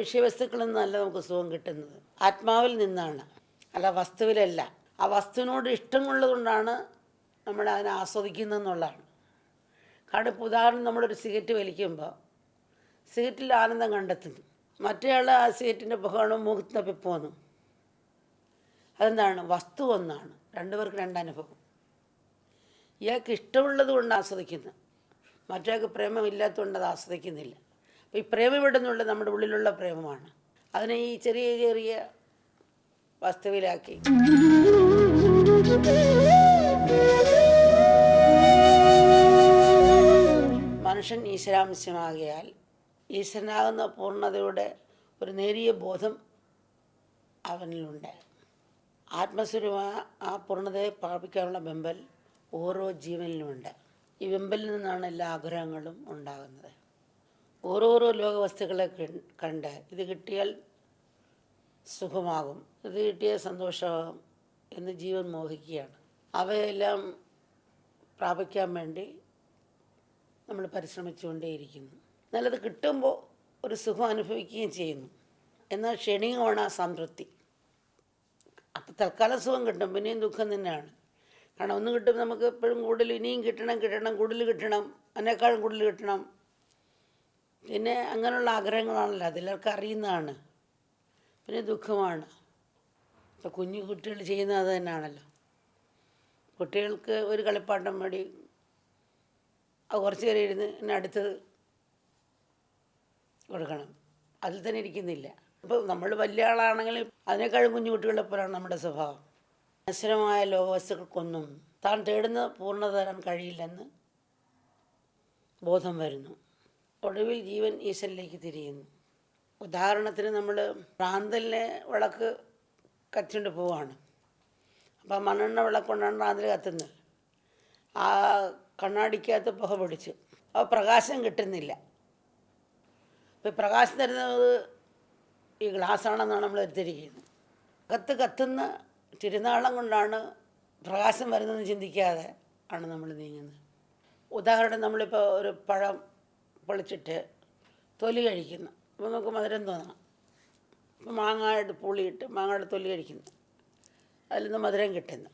വിഷയവസ്തുക്കളിൽ നിന്നല്ല നമുക്ക് സുഖം കിട്ടുന്നത്, ആത്മാവിൽ നിന്നാണ്, അല്ല വസ്തുവിലല്ല. ആ വസ്തുവിനോട് ഇഷ്ടമുള്ളതുകൊണ്ടാണ് നമ്മൾ അതിനെ ആസ്വദിക്കുന്നതെന്നുള്ളതാണ്. കാരണം ഇപ്പോൾ ഉദാഹരണം, നമ്മളൊരു സിഗരറ്റ് വലിക്കുമ്പോൾ സിഗരറ്റിൽ ആനന്ദം കണ്ടെത്തുന്നു, മറ്റേയാൾ ആ സിഗരറ്റിൻ്റെ പുകയാണ് മുഖത്ത് തപ്പിപ്പോന്നു. അതെന്താണ്? വസ്തു ഒന്നാണ്, രണ്ടുപേർക്ക് രണ്ടനുഭവം. ഇയാൾക്ക് ഇഷ്ടമുള്ളത് കൊണ്ട് ആസ്വദിക്കുന്നു, മറ്റേയാൾക്ക് പ്രേമമില്ലാത്തതുകൊണ്ട് അത് ആസ്വദിക്കുന്നില്ല. അപ്പോൾ ഈ പ്രേമം ഇടുന്നുള്ള നമ്മുടെ ഉള്ളിലുള്ള പ്രേമമാണ്. അതിനെ ഈ ചെറിയ ചെറിയ വസ്തുവിലാക്കി മനുഷ്യൻ ഈശ്വരാംശമാകിയാൽ ഈശ്വരനാകുന്ന പൂർണ്ണതയുടെ ഒരു നേരിയ ബോധം അവനിലുണ്ട്. ആത്മസ്വരൂപമായ ആ പൂർണ്ണതയെ പ്രാപിക്കാനുള്ള വെമ്പൽ ഓരോ ജീവനിലുമുണ്ട്. ഈ വെമ്പലിൽ നിന്നാണ് എല്ലാ ആഗ്രഹങ്ങളും ഉണ്ടാകുന്നത്. ഓരോരോ ലോകവസ്തുക്കളെ കണ്ട് ഇത് കിട്ടിയാൽ സുഖമാകും, ഇത് കിട്ടിയാൽ സന്തോഷമാകും എന്ന് ജീവൻ മോഹിക്കുകയാണ്. അവയെല്ലാം പ്രാപിക്കാൻ വേണ്ടി നമ്മൾ പരിശ്രമിച്ചുകൊണ്ടേയിരിക്കുന്നു. നല്ലത് കിട്ടുമ്പോൾ ഒരു സുഖം അനുഭവിക്കുകയും ചെയ്യുന്നു. എന്നാൽ ക്ഷണികമാണ് ആ സംതൃപ്തി. അപ്പം തൽക്കാലം സുഖം കിട്ടും, പിന്നെയും ദുഃഖം തന്നെയാണ്. കാരണം ഒന്ന് കിട്ടുമ്പോൾ നമുക്ക് എപ്പോഴും കൂടുതൽ ഇനിയും കിട്ടണം, കൂടുതൽ കിട്ടണം, അതിനേക്കാളും കൂടുതൽ കിട്ടണം. പിന്നെ അങ്ങനെയുള്ള ആഗ്രഹങ്ങളാണല്ലോ, അതിലൊക്കെ അറിയുന്നതാണ്. പിന്നെ ദുഃഖമാണ്. ഇപ്പോൾ കുഞ്ഞു കുട്ടികൾ ചെയ്യുന്നത് അത് തന്നെയാണല്ലോ. കുട്ടികൾക്ക് ഒരു കളിപ്പാട്ടം വേണ്ടി കുറച്ച് നേരം ഇരുന്ന് എന്നെ അടുത്തത് കൊടുക്കണം, അതിൽ തന്നെ ഇരിക്കുന്നില്ല. ഇപ്പോൾ നമ്മൾ വലിയ ആളാണെങ്കിൽ അതിനേക്കാളും കുഞ്ഞു കുട്ടികളെ പോലെയാണ് നമ്മുടെ സ്വഭാവം. നശ്വരമായ ലോകവസ്തുക്കൾക്കൊന്നും താൻ തേടുന്ന പൂർണ്ണത തരാൻ കഴിയില്ലെന്ന് ബോധം വരുന്നു. ഒടുവിൽ ജീവൻ ഈശ്വരനിലേക്ക് തിരിയുന്നു. ഉദാഹരണത്തിന് നമ്മൾ റാന്തലിനെ വിളക്ക് കത്തിക്കൊണ്ട് പോവുകയാണ്. അപ്പോൾ മണ്ണെണ്ണ വിളക്കൊണ്ടാണ് റാന്തൽ കത്തുന്നത്. ആ കണ്ണാടിക്കകത്ത് പുക പിടിച്ചു, അപ്പോൾ പ്രകാശം കിട്ടുന്നില്ല. ഇപ്പോൾ പ്രകാശം തരുന്നത് ഈ ഗ്ലാസ്സാണെന്നാണ് നമ്മൾ എടുത്തിരിക്കുന്നത്. കത്തുന്ന തിരുനാളം കൊണ്ടാണ് പ്രകാശം വരുന്നതെന്ന് ചിന്തിക്കാതെ ആണ് നമ്മൾ നീങ്ങുന്നത്. ഉദാഹരണം, നമ്മളിപ്പോൾ ഒരു പഴം പൊളിച്ചിട്ട് തൊലി കഴിക്കുന്നു, അപ്പോൾ നമുക്ക് മധുരം തോന്നാം. ഇപ്പോൾ മാങ്ങയുടെ പുളിയിട്ട് മാങ്ങയുടെ തൊലി കഴിക്കുന്നു, അതിൽ നിന്ന് മധുരം കിട്ടുന്നു.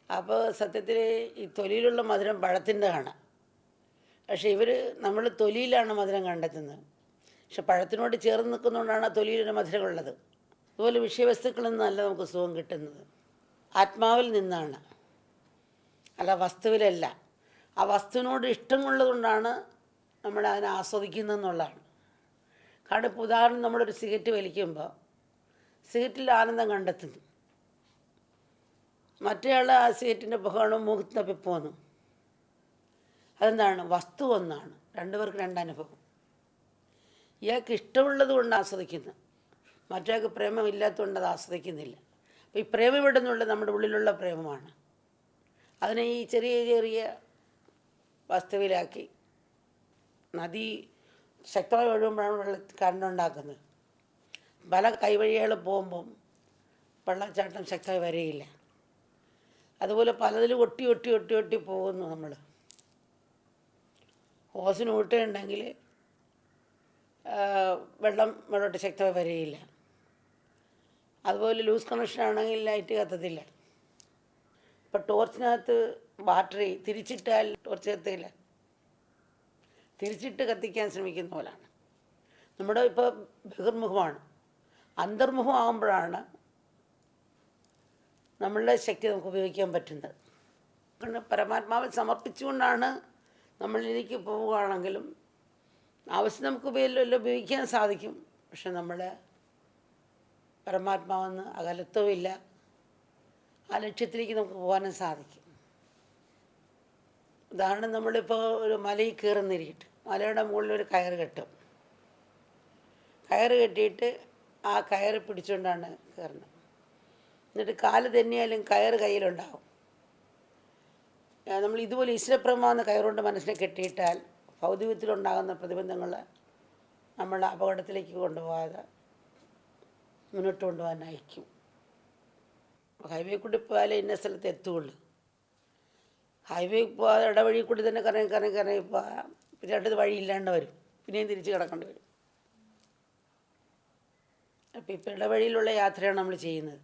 അപ്പോൾ സത്യത്തിൽ ഈ തൊലിയിലുള്ള മധുരം പഴത്തിൻ്റെ ആണ്. പക്ഷേ നമ്മൾ തൊലിയിലാണ് മധുരം കണ്ടെത്തുന്നത്. പക്ഷെ പഴത്തിനോട് ചേർന്ന് നിൽക്കുന്നതുകൊണ്ടാണ് ആ തൊലിയിലൊരു മധുരമുള്ളത്. അതുപോലെ വിഷയവസ്തുക്കളിൽ നിന്നല്ല നമുക്ക് സുഖം കിട്ടുന്നത്, ആത്മാവിൽ നിന്നാണ്, അല്ല വസ്തുവിലല്ല. ആ വസ്തുവിനോട് ഇഷ്ടമുള്ളതുകൊണ്ടാണ് നമ്മൾ അതിനെ ആസ്വദിക്കുന്നതെന്നുള്ളതാണ്. കാരണം ഇപ്പോൾ ഉദാഹരണം, നമ്മളൊരു സിഗരറ്റ് വലിക്കുമ്പോൾ സിഗരറ്റിൽ ആനന്ദം കണ്ടെത്തുന്നു, മറ്റേയാൾ ആ സിഗരറ്റിൻ്റെ പുകയാണ് മുഖത്ത് തപ്പിപ്പോന്നു. അതെന്താണ്? വസ്തു ഒന്നാണ്, രണ്ടുപേർക്ക് രണ്ടനുഭവം. ഇയാൾക്ക് ഇഷ്ടമുള്ളത് കൊണ്ട് ആസ്വദിക്കുന്നു, മറ്റേയാൾക്ക് പ്രേമമില്ലാത്തതുകൊണ്ട് അത് ആസ്വദിക്കുന്നില്ല. അപ്പോൾ ഈ പ്രേമം ഇടുന്നുള്ള നമ്മുടെ ഉള്ളിലുള്ള പ്രേമമാണ്. അതിനെ ഈ ചെറിയ ചെറിയ വസ്തുവിലാക്കി നദി ശക്തമായി ഒഴുകുമ്പോഴാണ് കരണ്ടുണ്ടാക്കുന്നത്. പല കൈവഴികൾ പോകുമ്പം വെള്ളച്ചാട്ടം ശക്തമായി വരികയില്ല. അതുപോലെ പലതിലും ഒട്ടി ഒട്ടി ഒട്ടി ഒട്ടി പോകുന്നു. നമ്മൾ ഹോസിന് ഊട്ടുണ്ടെങ്കിൽ വെള്ളോട്ട് ശക്തമായി വരികയില്ല. അതുപോലെ ലൂസ് കണക്ഷൻ ആണെങ്കിൽ ലൈറ്റ് കത്തത്തില്ല. ഇപ്പോൾ ടോർച്ചിനകത്ത് ബാറ്ററി തിരിച്ചിട്ടാൽ ടോർച്ച് കത്തില്ല, തിരിച്ചിട്ട് കത്തിക്കാൻ ശ്രമിക്കുന്ന പോലാണ്. നമ്മുടെ ഇപ്പോൾ ബഹിർമുഖമാണ്, അന്തർമുഖമാകുമ്പോഴാണ് നമ്മളുടെ ശക്തി നമുക്ക് ഉപയോഗിക്കാൻ പറ്റുന്നത്. പരമാത്മാവിൽ സമർപ്പിച്ചുകൊണ്ടാണ് നമ്മളിലേക്ക് പോവുകയാണെങ്കിലും ആവശ്യം നമുക്ക് ഉപയോഗിക്കാൻ സാധിക്കും. പക്ഷെ നമ്മൾ പരമാത്മാവെന്ന് അകലത്വമില്ല, ആ ലക്ഷ്യത്തിലേക്ക് നമുക്ക് പോകാനും സാധിക്കും. ഉദാഹരണം, നമ്മളിപ്പോൾ ഒരു മലയിൽ കയറുന്നിരിക്കട്ടെ, മലയുടെ മുകളിൽ ഒരു കയറ് കെട്ടും. കയറ് കെട്ടിയിട്ട് ആ കയറ് പിടിച്ചുകൊണ്ടാണ് കയറുന്നത്. എന്നിട്ട് കാല് തന്നെയാലും കയറ് കയ്യിലുണ്ടാകും. നമ്മൾ ഇതുപോലെ ഈശ്വരപ്രമാവുന്ന കയറുകൊണ്ട് മനസ്സിനെ കെട്ടിയിട്ടാൽ ഭൗതികത്തിലുണ്ടാകുന്ന പ്രതിബന്ധങ്ങൾ നമ്മൾ അപകടത്തിലേക്ക് കൊണ്ടുപോകാതെ മുന്നോട്ട് കൊണ്ടുപോകാൻ അയക്കും. ഹൈവേ കൂടി പോയാലേ ഇന്ന സ്ഥലത്ത് എത്തുകയുള്ളൂ. ഹൈവേ പോകാതെ ഇടവഴി കൂടി തന്നെ കറങ്ങി പോകാം, പിന്നെ അടുത്തത് വഴിയില്ലാണ്ട് വരും, പിന്നെയും തിരിച്ച് കിടക്കേണ്ടി വരും. അപ്പോൾ ഇപ്പോൾ ഇടവഴിയിലുള്ള യാത്രയാണ് നമ്മൾ ചെയ്യുന്നത്.